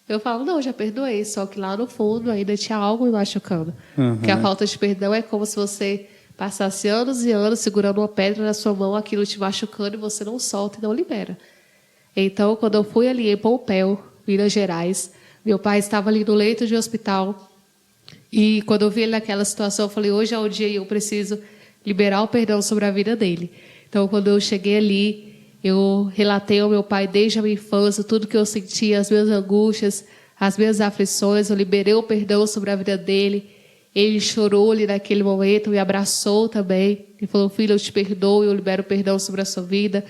Eu falo: não, já perdoei, só que lá no fundo ainda tinha algo me machucando. Porque a falta de perdão é como se você passasse anos e anos segurando uma pedra na sua mão, aquilo te machucando e você não solta e não libera. Então, quando eu fui ali em Pompéu, Minas Gerais, meu pai estava ali no leito de hospital. E quando eu vi ele naquela situação, eu falei: hoje é o dia e eu preciso liberar o perdão sobre a vida dele. Então, quando eu cheguei ali, eu relatei ao meu pai desde a minha infância tudo que eu sentia, as minhas angústias, as minhas aflições. Eu liberei o perdão sobre a vida dele. Ele chorou ali naquele momento, me abraçou também. Ele falou: filho, eu te perdoo, eu libero o perdão sobre a sua vida.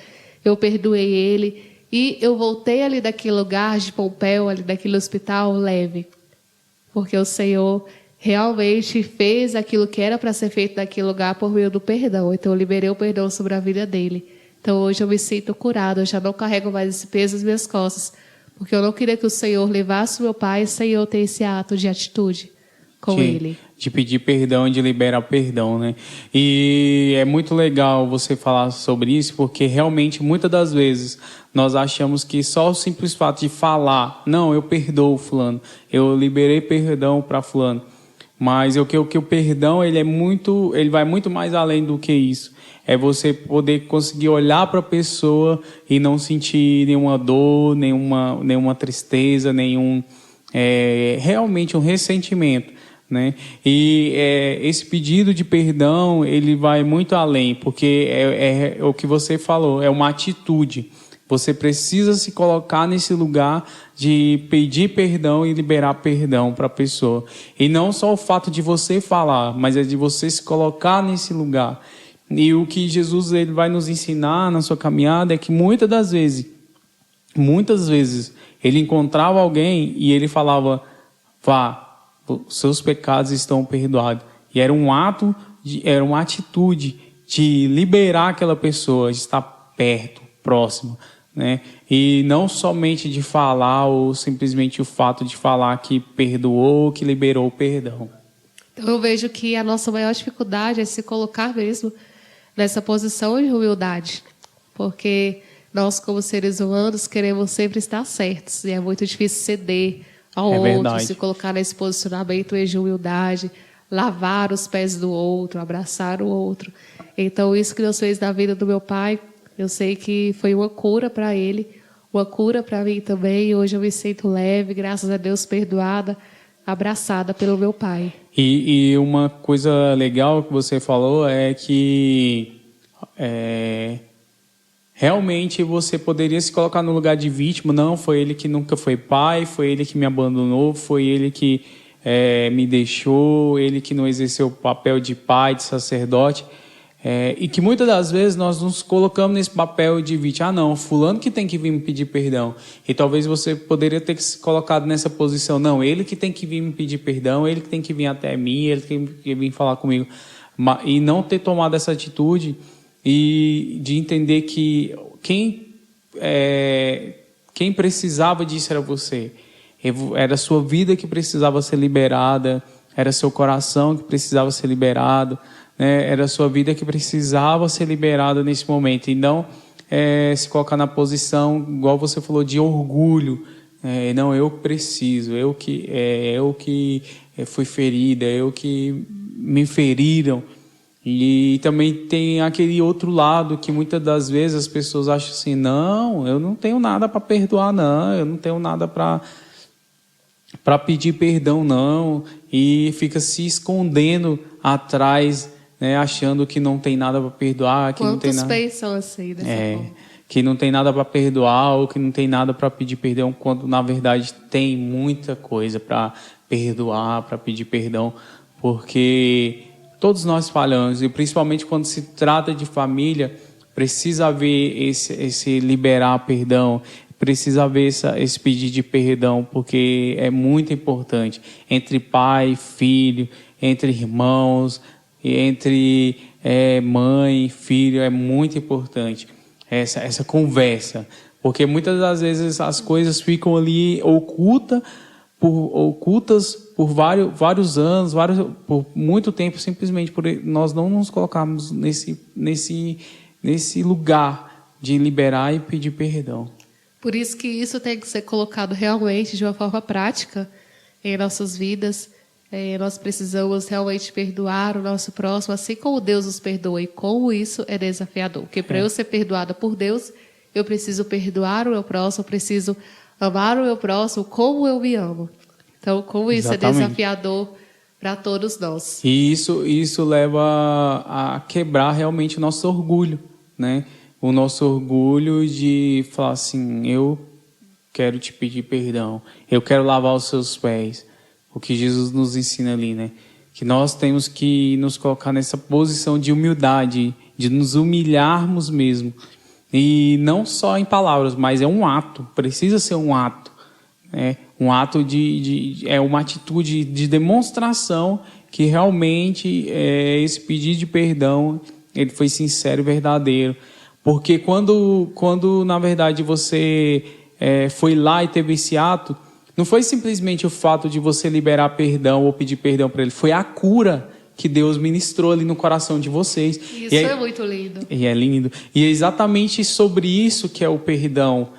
Eu perdoei ele. E eu voltei ali daquele lugar de Pompéu, ali daquele hospital, leve. Porque o Senhor realmente fez aquilo que era para ser feito naquele lugar por meio do perdão. Então eu liberei o perdão sobre a vida dele. Então hoje eu me sinto curado, eu já não carrego mais esse peso nas minhas costas, porque eu não queria que o Senhor levasse o meu pai sem eu ter esse ato de atitude com ele. De pedir perdão e de liberar perdão, né? E é muito legal você falar sobre isso, porque realmente, muitas das vezes, nós achamos que só o simples fato de falar, não, eu perdoo fulano, eu liberei perdão para fulano, mas o perdão, ele vai muito mais além do que isso. É você poder conseguir olhar para a pessoa e não sentir nenhuma dor, nenhuma tristeza, realmente um ressentimento, né? E esse pedido de perdão, ele vai muito além, porque é o que você falou, é uma atitude. Você precisa se colocar nesse lugar de pedir perdão e liberar perdão para a pessoa. E não só o fato de você falar, mas é de você se colocar nesse lugar. E o que Jesus ele vai nos ensinar na sua caminhada é que muitas vezes, ele encontrava alguém e ele falava, vá, seus pecados estão perdoados. E era era uma atitude de liberar aquela pessoa, de estar perto, próximo, né? E não somente de falar ou simplesmente o fato de falar que perdoou, que liberou o perdão. Então eu vejo que a nossa maior dificuldade é se colocar mesmo nessa posição de humildade, porque nós como seres humanos queremos sempre estar certos e é muito difícil ceder ao outro, verdade. Se colocar nesse posicionamento de humildade, lavar os pés do outro, abraçar o outro. Então, isso que Deus fez na vida do meu pai, eu sei que foi uma cura para ele, uma cura para mim também. E hoje eu me sinto leve, graças a Deus, perdoada, abraçada pelo meu pai. E uma coisa legal que você falou é que realmente você poderia se colocar no lugar de vítima. Não, foi ele que nunca foi pai, foi ele que me abandonou, foi ele que me deixou, ele que não exerceu o papel de pai, de sacerdote. E que muitas das vezes nós nos colocamos nesse papel de vítima. Ah, não, fulano que tem que vir me pedir perdão. E talvez você poderia ter se colocado nessa posição. Não, ele que tem que vir me pedir perdão, ele que tem que vir até mim, ele que tem que vir falar comigo. E não ter tomado essa atitude e de entender que quem precisava disso era você. Era a sua vida que precisava ser liberada, era seu coração que precisava ser liberado, né? Era a sua vida que precisava ser liberada nesse momento. E não se colocar na posição, igual você falou, de orgulho. Não, eu preciso, eu que fui ferida, eu que me feriram. E também tem aquele outro lado que muitas das vezes as pessoas acham assim, não, eu não tenho nada para perdoar, não, eu não tenho nada para pedir perdão, não, e fica se escondendo atrás, né, achando que não tem nada para perdoar, que não tem nada. Quantos pensam assim dessa forma? Que não tem nada para perdoar ou que não tem nada para pedir perdão, quando na verdade tem muita coisa para perdoar, para pedir perdão, porque todos nós falhamos, e principalmente quando se trata de família, precisa haver esse liberar perdão, precisa haver esse pedido de perdão, porque é muito importante. Entre pai, filho, entre irmãos, entre mãe, filho, é muito importante essa conversa. Porque muitas das vezes as coisas ficam ali ocultas por vários anos, por muito tempo, simplesmente por nós não nos colocarmos nesse lugar de liberar e pedir perdão. Por isso que isso tem que ser colocado realmente de uma forma prática em nossas vidas. Nós precisamos realmente perdoar o nosso próximo, assim como Deus nos perdoa. E como isso é desafiador. Porque para eu ser perdoada por Deus, eu preciso perdoar o meu próximo, eu preciso amar o meu próximo como eu me amo. Então, como isso Exatamente. É desafiador para todos nós. E isso leva a quebrar realmente o nosso orgulho, né? O nosso orgulho de falar assim, eu quero te pedir perdão, eu quero lavar os seus pés. O que Jesus nos ensina ali, né? Que nós temos que nos colocar nessa posição de humildade, de nos humilharmos mesmo. E não só em palavras, mas é um ato, precisa ser um ato. né? Um ato é uma atitude de demonstração que realmente esse pedido de perdão ele foi sincero e verdadeiro. Porque quando na verdade você foi lá e teve esse ato, não foi simplesmente o fato de você liberar perdão ou pedir perdão para ele, foi a cura que Deus ministrou ali no coração de vocês. Isso é muito lindo. E é lindo. E é exatamente sobre isso que é o perdão.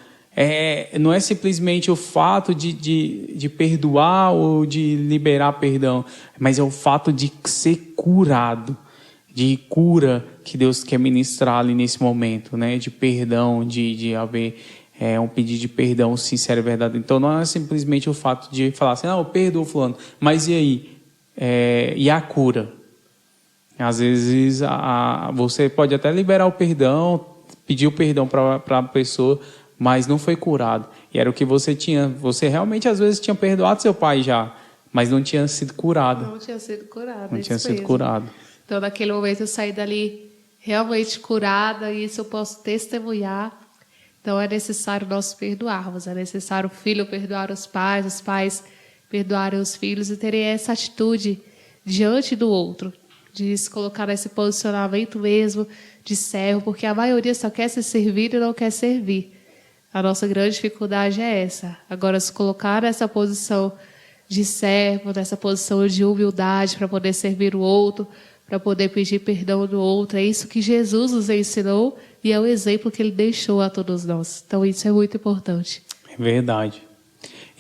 Não é simplesmente o fato de perdoar ou de liberar perdão, mas é o fato de ser curado, de cura que Deus quer ministrar ali nesse momento, né? De perdão, de haver um pedido de perdão sincero e verdadeiro. Então não é simplesmente o fato de falar assim, não, eu perdoo fulano, mas e aí? E a cura? Às vezes você pode até liberar o perdão, pedir o perdão para a pessoa, mas não foi curado. E era o que você tinha. Você realmente às vezes tinha perdoado seu pai já, mas não tinha sido curado. Não tinha sido curado. Não tinha sido curado. Então naquele momento eu saí dali realmente curada e isso eu posso testemunhar. Então é necessário nós perdoarmos, é necessário o filho perdoar os pais perdoarem os filhos e terem essa atitude diante do outro, de se colocar nesse posicionamento mesmo de servo, porque a maioria só quer ser servido e não quer servir. A nossa grande dificuldade é essa. Agora, se colocar nessa posição de servo, nessa posição de humildade para poder servir o outro, para poder pedir perdão do outro, é isso que Jesus nos ensinou e é o exemplo que ele deixou a todos nós. Então, isso é muito importante. É verdade.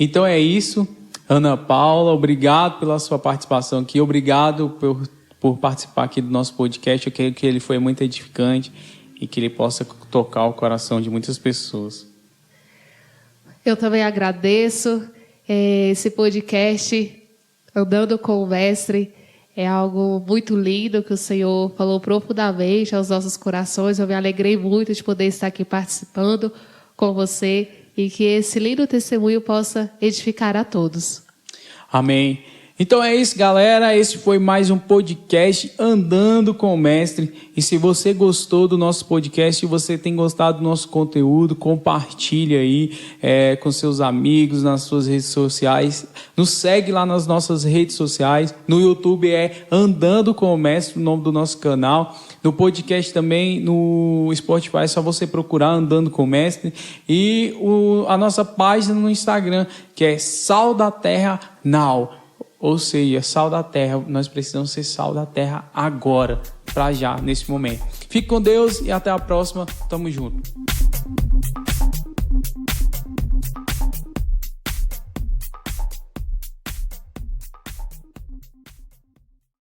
Então, é isso. Ana Paula, obrigado pela sua participação aqui. Obrigado por participar aqui do nosso podcast. Eu creio que ele foi muito edificante e que ele possa tocar o coração de muitas pessoas. Eu também agradeço esse podcast, Andando com o Mestre. É algo muito lindo que o Senhor falou profundamente aos nossos corações. Eu me alegrei muito de poder estar aqui participando com você e que esse lindo testemunho possa edificar a todos. Amém. Então é isso, galera. Esse foi mais um podcast Andando com o Mestre. E se você gostou do nosso podcast, se você tem gostado do nosso conteúdo, compartilha aí com seus amigos, nas suas redes sociais. Nos segue lá nas nossas redes sociais. No YouTube é Andando com o Mestre, o nome do nosso canal. No podcast também, no Spotify, é só você procurar Andando com o Mestre. E a nossa página no Instagram, que é Sal da Terra Now. Ou seja, sal da terra, nós precisamos ser sal da terra agora, para já, nesse momento. Fique com Deus e até a próxima. Tamo junto.